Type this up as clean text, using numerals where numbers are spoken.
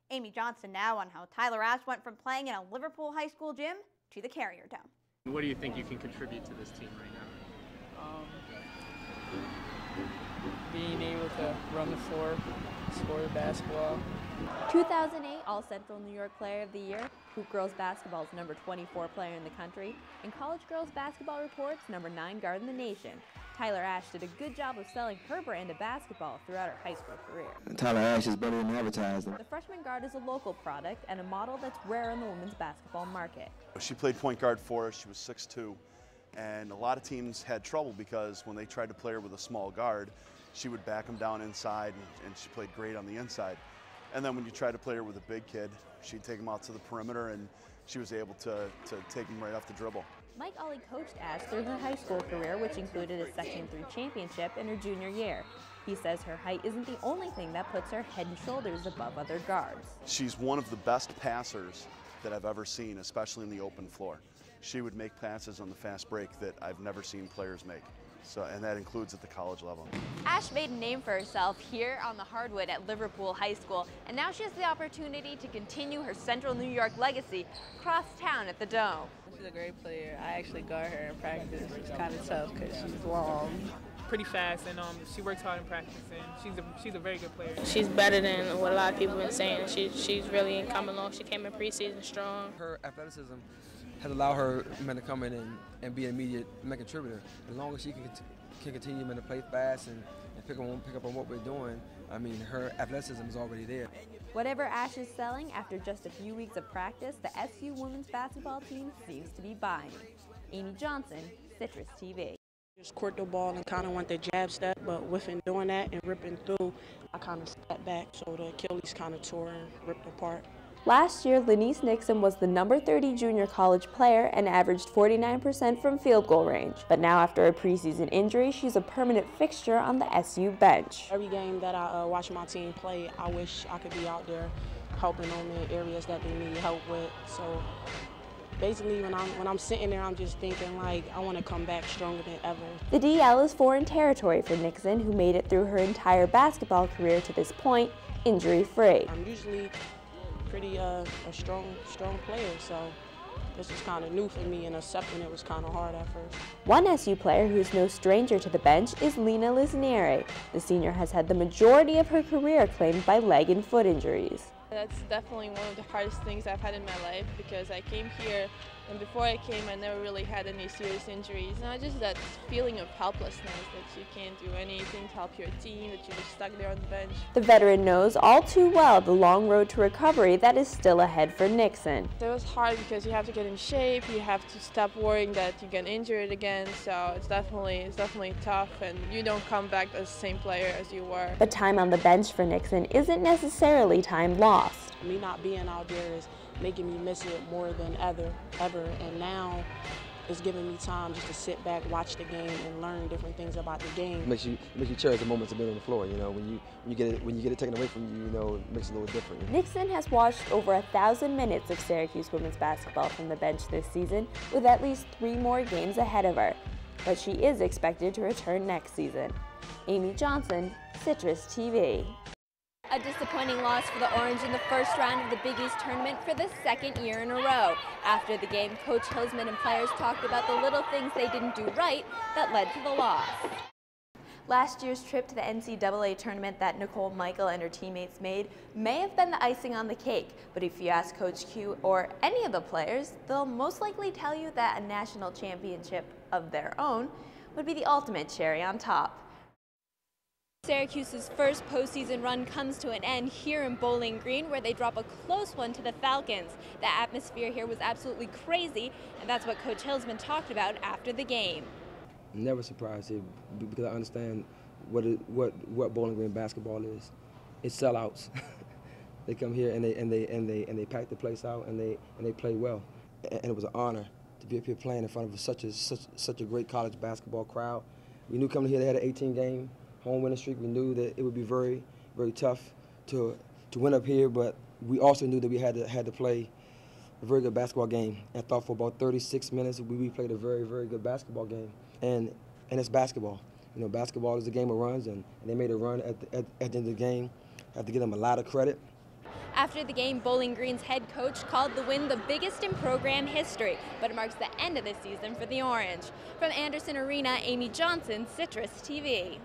Amy Johnson now on how Tyler Ash went from playing in a Liverpool high school gym to the Carrier Dome. What do you think you can contribute to this team right now? Being able to run the floor, score the basketball. 2008 All-Central New York Player of the Year, Hoop Girls Basketball's number 24 player in the country, and College Girls Basketball Report's number 9 guard in the nation. Tyler Ash did a good job of selling her brand of basketball throughout her high school career. Tyler Ash is better than advertised. The freshman guard is a local product and a model that's rare in the women's basketball market. She played point guard for us. She was 6'2", and a lot of teams had trouble because when they tried to play her with a small guard, she would back them down inside, and she played great on the inside. And then when you try to play her with a big kid, she'd take him out to the perimeter, and she was able to take him right off the dribble. Mike Ollie coached Ash through her high school career, which included a Section 3 championship in her junior year. He says her height isn't the only thing that puts her head and shoulders above other guards. She's one of the best passers that I've ever seen, especially in the open floor. She would make passes on the fast break that I've never seen players make. And that includes at the college level. Ash made a name for herself here on the hardwood at Liverpool High School, and now she has the opportunity to continue her Central New York legacy across town at the Dome. She's a great player. I actually guard her in practice. It's kind of tough because she's long. Pretty fast, and she works hard in practice, and she's a very good player. She's better than what a lot of people have been saying. She's really come along. She came in preseason strong. Her athleticism has allowed her to come in and be an immediate contributor. As long as she can continue to play fast and pick up on what we're doing, I mean, her athleticism is already there. Whatever Ash is selling, after just a few weeks of practice, the SU women's basketball team seems to be buying. Amy Johnson, Citrus TV. Just court the ball and kind of went the jab step, but within doing that and ripping through, I kind of stepped back, so the Achilles kind of tore and ripped apart. Last year, Lanice Nixon was the number 30 junior college player and averaged 49% from field goal range. But now, after a preseason injury, she's a permanent fixture on the SU bench. Every game that I watch my team play, I wish I could be out there helping them in areas that they need help with. So basically, when I'm sitting there, I'm just thinking, like, I want to come back stronger than ever. The DL is foreign territory for Nixon, who made it through her entire basketball career to this point, injury-free. I'm usually pretty a strong player, so this was kind of new for me, and accepting it was kind of hard at first. One SU player who's no stranger to the bench is Lena Lisneri. The senior has had the majority of her career claimed by leg and foot injuries. That's definitely one of the hardest things I've had in my life, because I came here and before I came I never really had any serious injuries. Not just that feeling of helplessness, that you can't do anything to help your team, that you're just stuck there on the bench. The veteran knows all too well the long road to recovery that is still ahead for Nixon. It was hard because you have to get in shape, you have to stop worrying that you get injured again, so it's definitely tough, and you don't come back as the same player as you were. But time on the bench for Nixon isn't necessarily time lost. Me not being out there is making me miss it more than ever, and now it's giving me time just to sit back, watch the game, and learn different things about the game. Makes you cherish the moments of being on the floor. You know, when you get it taken away from you, you know, it makes it a little different. You know? Nixon has watched over 1,000 minutes of Syracuse women's basketball from the bench this season, with at least 3 more games ahead of her. But she is expected to return next season. Amy Johnson, Citrus TV. A disappointing loss for the Orange in the first round of the Big East tournament for the second year in a row. After the game, Coach Hillsman and players talked about the little things they didn't do right that led to the loss. Last year's trip to the NCAA tournament that Nicole Michael and her teammates made may have been the icing on the cake, but if you ask Coach Q or any of the players, they'll most likely tell you that a national championship of their own would be the ultimate cherry on top. Syracuse's first postseason run comes to an end here in Bowling Green, where they drop a close one to the Falcons. The atmosphere here was absolutely crazy, and that's what Coach Hillsman talked about after the game. I'm never surprised here because I understand what Bowling Green basketball is. It's sellouts. They come here and they pack the place out and they play well. And it was an honor to be up here playing in front of such a great college basketball crowd. We knew coming here they had an 18-game home winning streak. We knew that it would be very, very tough to win up here, but we also knew that we had to play a very good basketball game. I thought for about 36 minutes we played a very, very good basketball game. And it's basketball. You know, basketball is a game of runs, and they made a run at the end of the game. I have to give them a lot of credit. After the game, Bowling Green's head coach called the win the biggest in program history, but it marks the end of the season for the Orange. From Anderson Arena, Amy Johnson, Citrus TV.